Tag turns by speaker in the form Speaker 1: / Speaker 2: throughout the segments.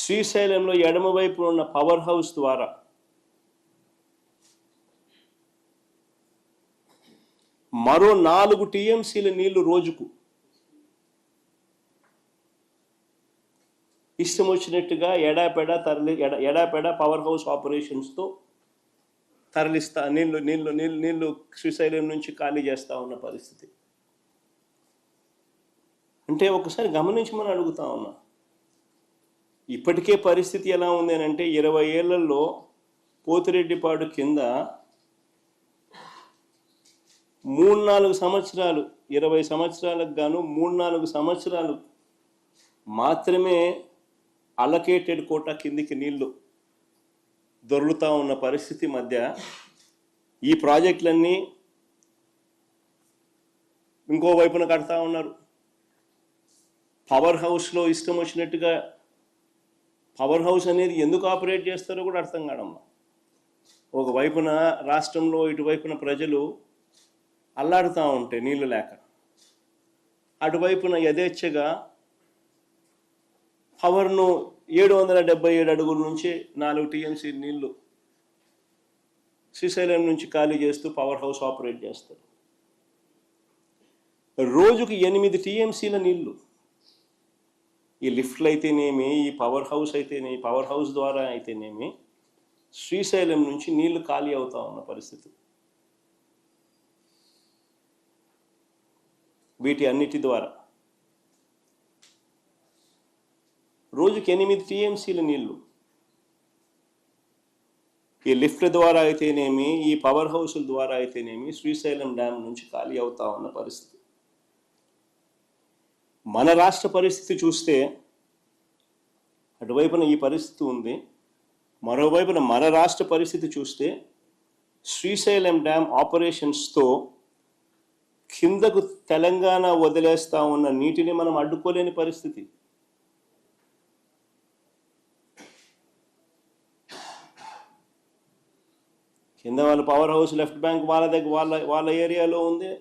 Speaker 1: శ్రీశైలంలో ఎడమవైపు ఉన్న పవర్ హౌస్ ద్వారా మరో 4 టీఎంసీల నీళ్లు రోజుకు ఇష్టం వచ్చినట్టుగా ఎడాపెడా పవర్ హౌస్ ఆపరేషన్స్తో తరలిస్తా నీళ్లు శ్రీశైలం నుంచి ఖాళీ చేస్తూ ఉన్న పరిస్థితి. అంటే ఒకసారి గమనించమని అడుగుతా ఉన్నా. ఇప్పటికే పరిస్థితి ఎలా ఉంది అని అంటే 20 ఏళ్లలో పోతిరెడ్డిపాడు కింద 3-4 సంవత్సరాలు 20 సంవత్సరాలకు గాను 3-4 సంవత్సరాలు మాత్రమే అలొకేటెడ్ కోటా కిందికి నీళ్లు దొరుకుతూ ఉన్న పరిస్థితి మధ్య ఈ ప్రాజెక్టులన్నీ ఇంకో వైపున కడతా ఉన్నారు. పవర్ హౌస్లో ఇష్టం వచ్చినట్టుగా పవర్ హౌస్ అనేది ఎందుకు ఆపరేట్ చేస్తారో కూడా అర్థం కాదమ్మా. ఒకవైపున రాష్ట్రంలో ఇటువైపున ప్రజలు అల్లాడుతూ ఉంటే నీళ్లు లేక, అటువైపున యథేచ్ఛగా పవర్ను 777 అడుగుల నుంచి 4 టీఎంసీ నీళ్లు శ్రీశైలం నుంచి ఖాళీ చేస్తూ పవర్ హౌస్ ఆపరేట్ చేస్తారు. రోజుకి 8 టీఎంసీల నీళ్లు ఈ లిఫ్ట్లు అయితేనేమి, ఈ పవర్ హౌస్ అయితేనేమి, పవర్ హౌస్ ద్వారా అయితేనేమి శ్రీశైలం నుంచి నీళ్లు ఖాళీ అవుతా ఉన్న పరిస్థితి. వీటి అన్నిటి ద్వారా రోజుకి 8 టీఎంసీల నీళ్లు ఈ లిఫ్ట్ ద్వారా అయితేనేమి, ఈ పవర్ హౌస్ల ద్వారా అయితేనేమి శ్రీశైలం డ్యామ్ నుంచి ఖాళీ అవుతా ఉన్న పరిస్థితి. మన రాష్ట్ర పరిస్థితి చూస్తే అటువైపున ఈ పరిస్థితి ఉంది, మరోవైపున మన రాష్ట్ర పరిస్థితి చూస్తే శ్రీశైలం డ్యామ్ ఆపరేషన్స్తో కిందకు తెలంగాణ వదిలేస్తా ఉన్న నీటిని మనం అడ్డుకోలేని పరిస్థితి. కింద వాళ్ళ పవర్ హౌస్ లెఫ్ట్ బ్యాంక్ వాళ్ళ దగ్గర వాళ్ళ ఏరియాలో ఉంది.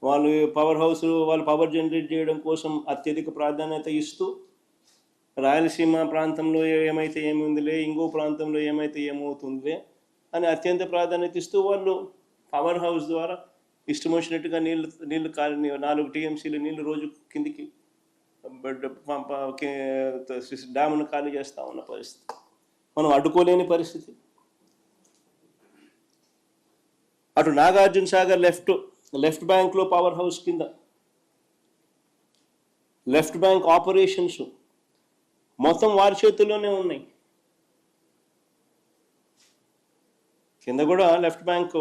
Speaker 1: వాళ్ళు పవర్ హౌస్ వాళ్ళు పవర్ జనరేట్ చేయడం కోసం అత్యధిక ప్రాధాన్యత ఇస్తూ రాయలసీమ ప్రాంతంలో ఏమైతే ఏముందిలే, ఇంకో ప్రాంతంలో ఏమైతే ఏమవుతుందిలే అని అత్యంత ప్రాధాన్యత ఇస్తూ వాళ్ళు పవర్ హౌస్ ద్వారా ఇష్టం వచ్చినట్టుగా నీళ్లు 4 టీఎంసీలు నీళ్లు రోజు కిందికి డ్యామ్ను ఖాళీ చేస్తూ ఉన్న పరిస్థితి మనం అడ్డుకోలేని పరిస్థితి. అటు నాగార్జున సాగర్ లెఫ్ట్ బ్యాంక్లో పవర్ హౌస్ కింద లెఫ్ట్ బ్యాంక్ ఆపరేషన్స్ మొత్తం వారి చేతుల్లోనే ఉన్నాయి. కింద కూడా left bank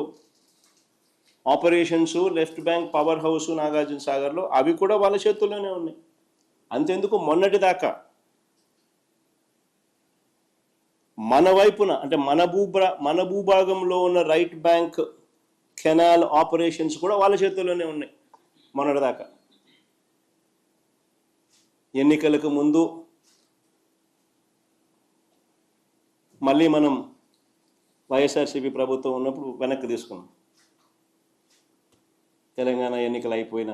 Speaker 1: operations, left bank power house Nagarjuna సాగర్లో అవి కూడా వాళ్ళ చేతుల్లోనే ఉన్నాయి. అంతెందుకు మొన్నటి దాకా మన వైపున అంటే మన భూభాగంలో ఉన్న రైట్ బ్యాంక్ కెనాల్ ఆపరేషన్స్ కూడా వాళ్ళ చేతుల్లోనే ఉన్నాయి మొన్నటిదాకా. ఎన్నికలకు ముందు మళ్ళీ మనం వైఎస్ఆర్సీపీ ప్రభుత్వం ఉన్నప్పుడు వెనక్కి తీసుకున్నాం. తెలంగాణ ఎన్నికలు అయిపోయిన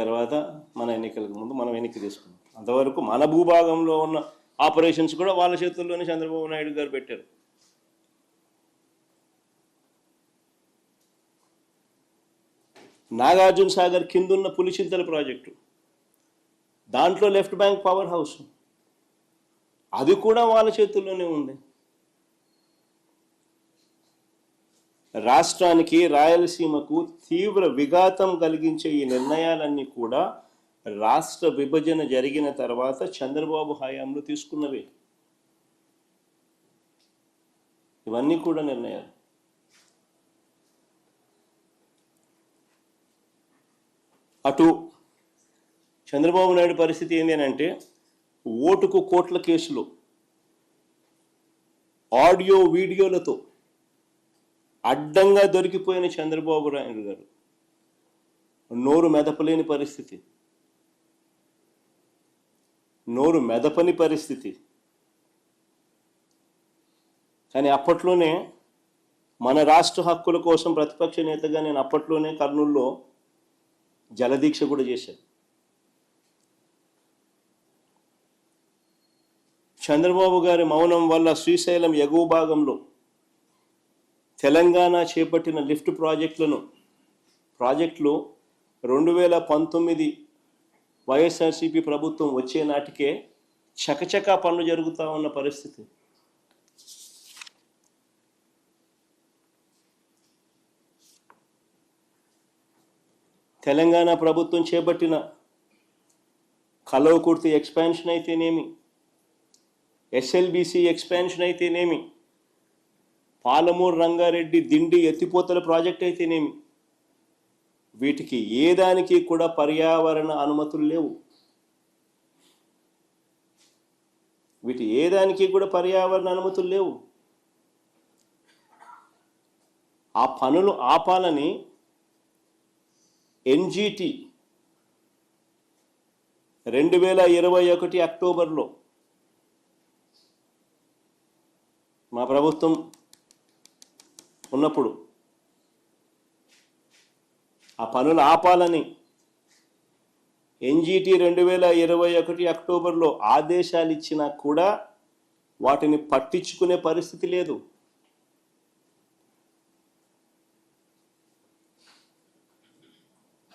Speaker 1: తర్వాత మన ఎన్నికలకు ముందు మనం వెనక్కి తీసుకున్నాం. అంతవరకు మన భూభాగంలో ఉన్న ఆపరేషన్స్ కూడా వాళ్ళ చేతుల్లోనే చంద్రబాబు నాయుడు గారు పెట్టారు. నాగార్జున సాగర్ కిందున్న పులిచింతల ప్రాజెక్టు, దాంట్లో లెఫ్ట్ బ్యాంక్ పవర్ హౌస్, అది కూడా వాళ్ళ చేతుల్లోనే ఉంది. రాష్ట్రానికి, రాయలసీమకు తీవ్ర విఘాతం కలిగించే ఈ నిర్ణయాలన్నీ కూడా రాష్ట్ర విభజన జరిగిన తర్వాత చంద్రబాబు హయాంలో తీసుకున్నవే. ఇవన్నీ కూడా నిర్ణయాలు. అటు చంద్రబాబు నాయుడు పరిస్థితి ఏంటి అని అంటే, ఓటుకు కోట్ల కేసులు ఆడియో వీడియోలతో అడ్డంగా దొరికిపోయిన చంద్రబాబు నాయుడు గారు నోరు మెదపలేని పరిస్థితి, నోరు మెదపని పరిస్థితి. కానీ అప్పట్లోనే మన రాష్ట్ర హక్కుల కోసం ప్రతిపక్ష నేతగా నేను అప్పట్లోనే కర్నూలులో జలదీక్ష కూడా చేశాను. చంద్రబాబు గారి మౌనం వల్ల శ్రీశైలం ఎగువ భాగంలో తెలంగాణ చేపట్టిన లిఫ్ట్ ప్రాజెక్టులు 2019 వైఎస్ఆర్సీపీ ప్రభుత్వం వచ్చే నాటికే చకచకా పనులు జరుగుతూ ఉన్న పరిస్థితి. తెలంగాణ ప్రభుత్వం చేపట్టిన కల్వకుర్తి ఎక్స్పాన్షన్ అయితేనేమి, ఎస్ఎల్బిసి ఎక్స్పాన్షన్ అయితేనేమి, పాలమూరు రంగారెడ్డి దిండి ఎత్తిపోతల ప్రాజెక్ట్ అయితేనేమి, వీటికి ఏ దానికి కూడా పర్యావరణ అనుమతులు లేవు. ఆ పనులు ఆపాలని ఎన్జిటి 2021 అక్టోబర్లో మా ప్రభుత్వం ఉన్నప్పుడు ఆ పనులు ఆపాలని ఎన్జిటి 2021 అక్టోబర్లో ఆదేశాలు ఇచ్చినా కూడా వాటిని పట్టించుకునే పరిస్థితి లేదు.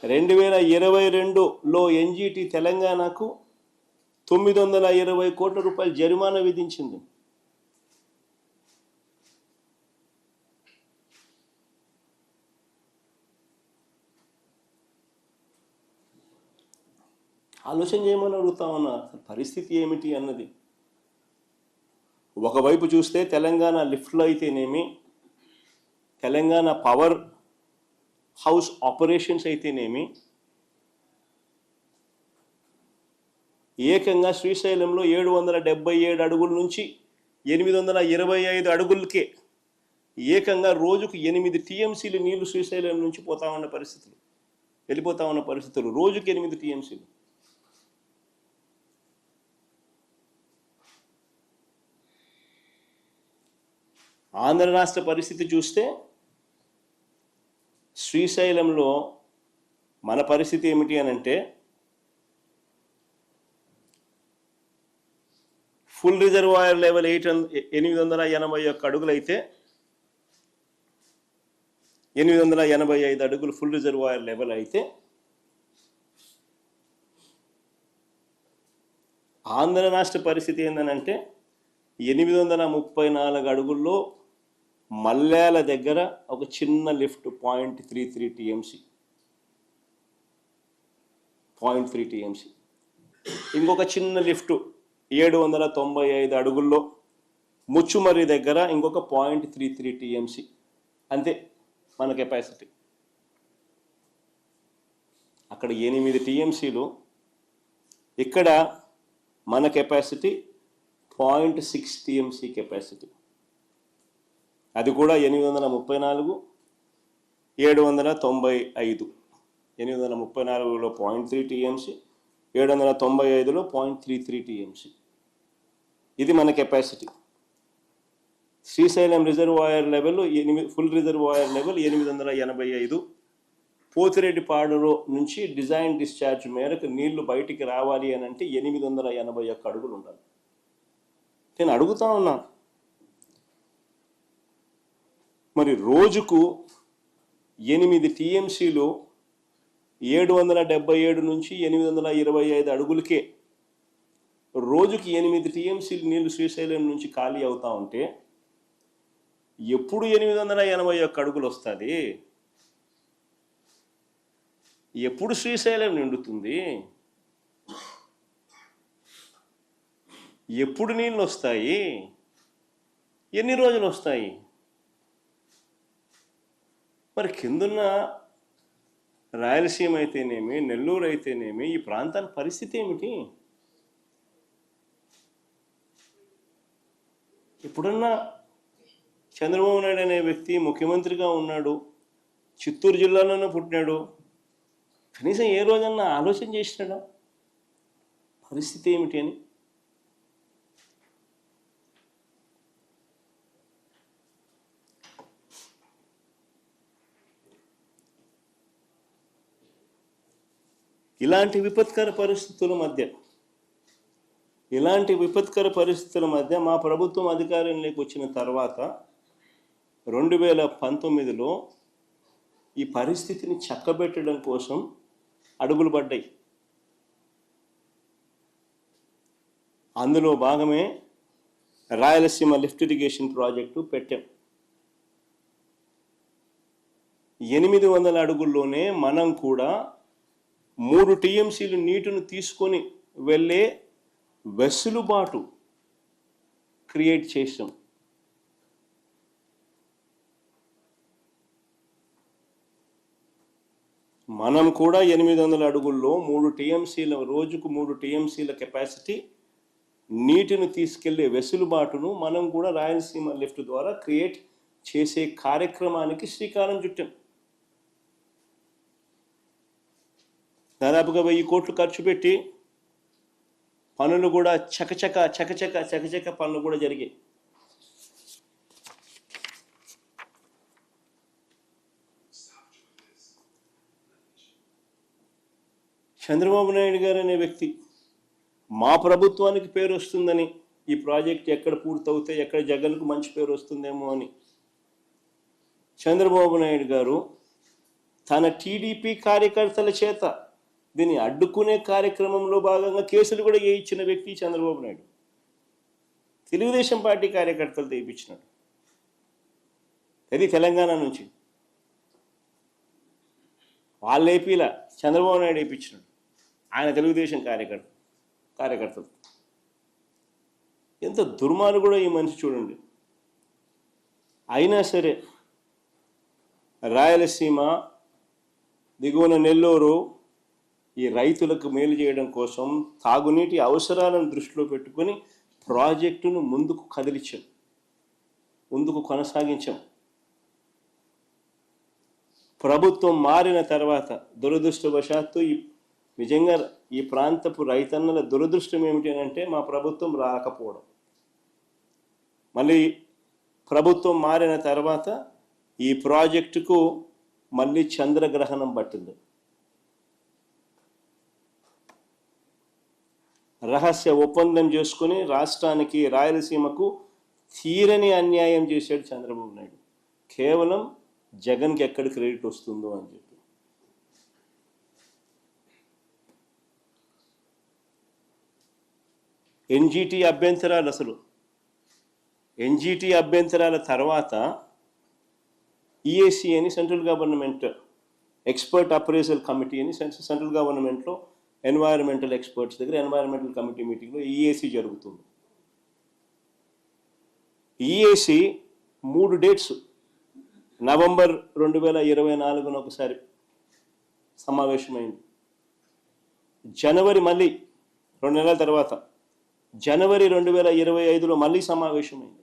Speaker 1: రెండు 2022లో ఎన్జిటి తెలంగాణకు 920 కోట్ల రూపాయల జరిమానా విధించింది. ఆలోచన చేయమని అడుగుతా ఉన్నా, పరిస్థితి ఏమిటి అన్నది. ఒకవైపు చూస్తే తెలంగాణ లిఫ్ట్లో అయితేనేమి, తెలంగాణ పవర్ హౌస్ ఆపరేషన్స్ అయితేనేమి, ఏకంగా శ్రీశైలంలో 777 అడుగుల నుంచి 825 అడుగులకే ఏకంగా రోజుకు 8 టీఎంసీలు నీళ్లు శ్రీశైలం నుంచి వెళ్ళిపోతా ఉన్న పరిస్థితులు. రోజుకి 8 టీఎంసీలు. ఆంధ్ర రాష్ట్ర పరిస్థితి చూస్తే శ్రీశైలంలో మన పరిస్థితి ఏమిటి అని అంటే, ఫుల్ రిజర్వాయర్ లెవెల్ 881 అడుగులు అయితే 885 అడుగులు ఫుల్ రిజర్వాయర్ లెవెల్ అయితే, ఆంధ్ర రాష్ట్ర పరిస్థితి ఏంటంటే 834 అడుగుల్లో మల్యాల దగ్గర ఒక చిన్న లిఫ్ట్ 0.33 టీఎంసీ, ఇంకొక చిన్న లిఫ్ట్ 795 అడుగుల్లో ముచ్చుమర్రి దగ్గర ఇంకొక 0.33 టీఎంసీ. అంతే మన కెపాసిటీ. అక్కడ 8 టీఎంసీలు, ఇక్కడ మన కెపాసిటీ 0.6 టీఎంసీ కెపాసిటీ. అది కూడా 834, 795. 834లో 0.3 టీఎంసీ, 795లో 0.33 టీఎంసీ. ఇది మన capacity. Srisailam reservoir level full reservoir level 885. పోతిరెడ్డిపాడులో నుంచి డిజైన్ డిశ్చార్జ్ మేరకు నీళ్లు బయటికి రావాలి అని అంటే 881 అడుగులు ఉండాలి. నేను అడుగుతా ఉన్నా, మరి రోజుకు 8 టీఎంసీలు 777 నుంచి 825 అడుగులకే రోజుకి 8 టీఎంసీలు నీళ్లు శ్రీశైలం నుంచి ఖాళీ అవుతా ఉంటే ఎప్పుడు 881 అడుగులు వస్తుంది? ఎప్పుడు శ్రీశైలం నిండుతుంది? ఎప్పుడు నీళ్ళు వస్తాయి? ఎన్ని రోజులు వస్తాయి? మరి కిందున్న రాయలసీమ అయితేనేమి, నెల్లూరు అయితేనేమి, ఈ ప్రాంతాల పరిస్థితి ఏమిటి? ఎప్పుడన్నా చంద్రబాబు నాయుడు అనే వ్యక్తి ముఖ్యమంత్రిగా ఉన్నాడు, చిత్తూరు జిల్లాలోనే పుట్టినాడు, కనీసం ఏ రోజన్నా ఆలోచన చేసినాడా పరిస్థితి ఏమిటి అని? ఇలాంటి విపత్కర పరిస్థితుల మధ్య ఇలాంటి విపత్కర పరిస్థితుల మధ్య మా ప్రభుత్వం అధికారంలోకి వచ్చిన తర్వాత 2019లో ఈ పరిస్థితిని చక్కబెట్టడం కోసం అడుగులు పడ్డాయి. అందులో భాగమే రాయలసీమ లిఫ్ట్ ఇరిగేషన్ ప్రాజెక్టు పెట్టాం. 800 అడుగుల్లోనే మనం కూడా 3 టీఎంసీలు నీటిని తీసుకొని వెళ్ళే వెసులుబాటు క్రియేట్ చేసాం. మనం కూడా 800 అడుగుల్లో 3 టీఎంసీల రోజుకు 3 టీఎంసీల కెపాసిటీ నీటిని తీసుకెళ్లే వెసులుబాటును మనం కూడా రాయలసీమ లిఫ్ట్ ద్వారా క్రియేట్ చేసే కార్యక్రమానికి శ్రీకారం చుట్టాం. దాదాపుగా 1000 కోట్లు ఖర్చు పెట్టి పనులు కూడా చకచక పనులు కూడా జరిగాయి. చంద్రబాబు నాయుడు గారు అనే వ్యక్తి మా ప్రభుత్వానికి పేరు వస్తుందని, ఈ ప్రాజెక్ట్ ఎక్కడ పూర్తవుతే ఎక్కడ జగన్కు మంచి పేరు వస్తుందేమో అని చంద్రబాబు నాయుడు గారు తన టీడీపీ కార్యకర్తల చేత దీన్ని అడ్డుకునే కార్యక్రమంలో భాగంగా కేసులు కూడా వేయించిన వ్యక్తి చంద్రబాబు నాయుడు. తెలుగుదేశం పార్టీ కార్యకర్తలు తెప్పించినాడు. అది తెలంగాణ నుంచి వాళ్ళు ఏపీలా చంద్రబాబు నాయుడు వేయించినాడు. ఆయన తెలుగుదేశం కార్యకర్తలు. ఎంత దుర్మార్గుడో ఈ మనిషి చూడండి. అయినా సరే రాయలసీమ దిగువన నెల్లూరు ఈ రైతులకు మేలు చేయడం కోసం తాగునీటి అవసరాలను దృష్టిలో పెట్టుకొని ప్రాజెక్టును ముందుకు కదిలించాం, ముందుకు కొనసాగించాం. ప్రభుత్వం మారిన తర్వాత దురదృష్టవశాత్తు నిజంగా ఈ ప్రాంతపు రైతన్నల దురదృష్టం ఏమిటి అంటే మా ప్రభుత్వం రాకపోవడం. మళ్ళీ ప్రభుత్వం మారిన తర్వాత ఈ ప్రాజెక్టుకు మళ్ళీ చంద్రగ్రహణం పట్టింది. రహస్య ఒప్పందం చేసుకుని రాష్ట్రానికి రాయలసీమకు తీరని అన్యాయం చేశాడు చంద్రబాబు నాయుడు. కేవలం జగన్కి ఎక్కడ క్రెడిట్ వస్తుందో అని చెప్పి. ఎన్జిటి అభ్యంతరాల తర్వాత ఈఏసీ అని central government expert appraisal committee అని సెంట్రల్ గవర్నమెంట్లో ఎన్వైరన్మెంటల్ ఎక్స్పర్ట్స్ దగ్గర ఎన్వైరన్మెంటల్ కమిటీ మీటింగ్లో ఈఏసీ జరుగుతుంది. ఈఏసీ 3 డేట్స్ నవంబర్ 2024 ఒకసారి సమావేశమైంది. జనవరి మళ్ళీ 2 నెలల తర్వాత జనవరి 2025లో మళ్ళీ సమావేశమైంది.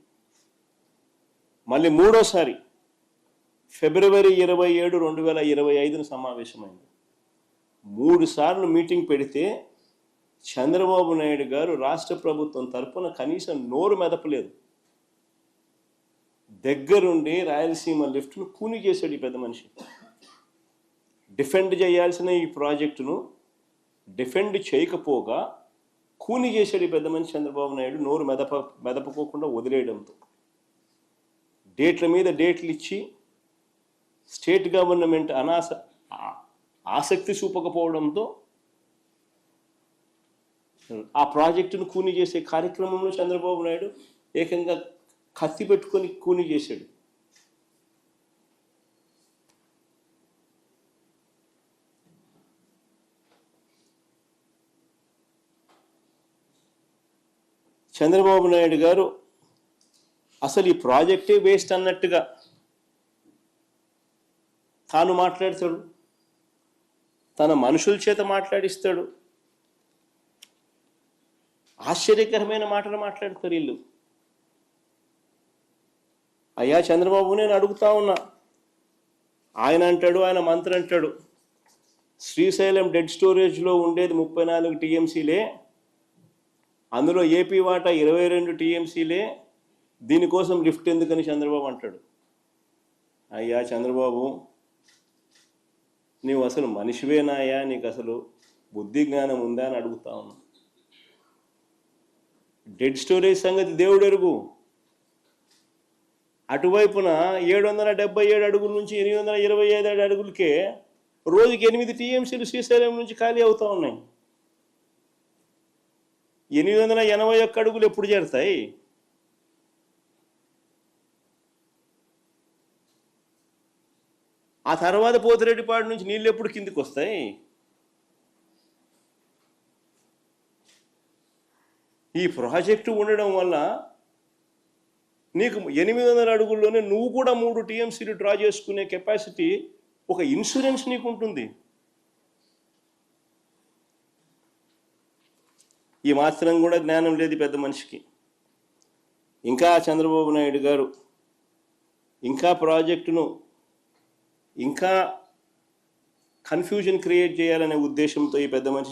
Speaker 1: మళ్ళీ మూడోసారి ఫిబ్రవరి 27, 2025 సమావేశమైంది. 3 సార్లు మీటింగ్ పెడితే చంద్రబాబు నాయుడు గారు రాష్ట్ర ప్రభుత్వం తరఫున కనీసం నోరు మెదపలేదు. దగ్గరుండి రాయలసీమ లిఫ్ట్ను కూని చేశాడు ఈ పెద్ద మనిషి. డిఫెండ్ చేయాల్సిన ఈ ప్రాజెక్టును డిఫెండ్ చేయకపోగా కూని చేశాడు ఈ పెద్ద మనిషి చంద్రబాబు నాయుడు, నోరు మెదపకోకుండా వదిలేయడంతో. డేట్ల మీద డేట్లు ఇచ్చి స్టేట్ గవర్నమెంట్ ఆసక్తి చూపకపోవడంతో ఆ ప్రాజెక్టును కూని చేసే కార్యక్రమంలో చంద్రబాబు నాయుడు ఏకంగా కత్తి పెట్టుకొని కూని చేశాడు. చంద్రబాబు నాయుడు గారు అసలు ఈ ప్రాజెక్టే వేస్ట్ అన్నట్టుగా తాను మాట్లాడతాడు, తన మనుషుల చేత మాట్లాడిస్తాడు. ఆశ్చర్యకరమైన మాటలు మాట్లాడతారు వీళ్ళు. అయ్యా చంద్రబాబు, నేను అడుగుతా ఉన్నా, ఆయన అంటాడు, ఆయన మంత్రి అంటాడు, శ్రీశైలం డెడ్ స్టోరేజ్లో ఉండేది 34 టీఎంసీలే, అందులో ఏపీ వాటా 22 టీఎంసీలే, దీనికోసం లిఫ్ట్ ఎందుకని చంద్రబాబు అంటాడు. అయ్యా చంద్రబాబు, నీవు అసలు మనిషివేనాయా? నీకు అసలు బుద్ధి జ్ఞానం ఉందా అని అడుగుతా ఉన్నా. డెడ్ స్టోరేజ్ సంగతి దేవుడు ఎరుగు. అటువైపున 777 అడుగుల నుంచి 825 అడుగులకే రోజుకి 8 టీఎంసీలు శ్రీశైలం నుంచి ఖాళీ అవుతూ ఉన్నాయి. 881 అడుగులు ఎప్పుడు చేరుతాయి? ఆ తర్వాత పోతిరెడ్డిపాడు నుంచి నీళ్ళు ఎప్పుడు కిందికి వస్తాయి? ఈ ప్రాజెక్టు ఉండడం వల్ల నీకు 800 అడుగుల్లోనే నువ్వు కూడా 3 టీఎంసీలు డ్రా చేసుకునే కెపాసిటీ, ఒక ఇన్సూరెన్స్ నీకు ఉంటుంది. ఈ మాత్రం కూడా జ్ఞానం లేదు పెద్ద మనిషికి. ఇంకా చంద్రబాబు నాయుడు గారు ఇంకా ప్రాజెక్టును ఇంకా కన్ఫ్యూజన్ క్రియేట్ చేయాలనే ఉద్దేశంతో ఈ పెద్ద మనిషి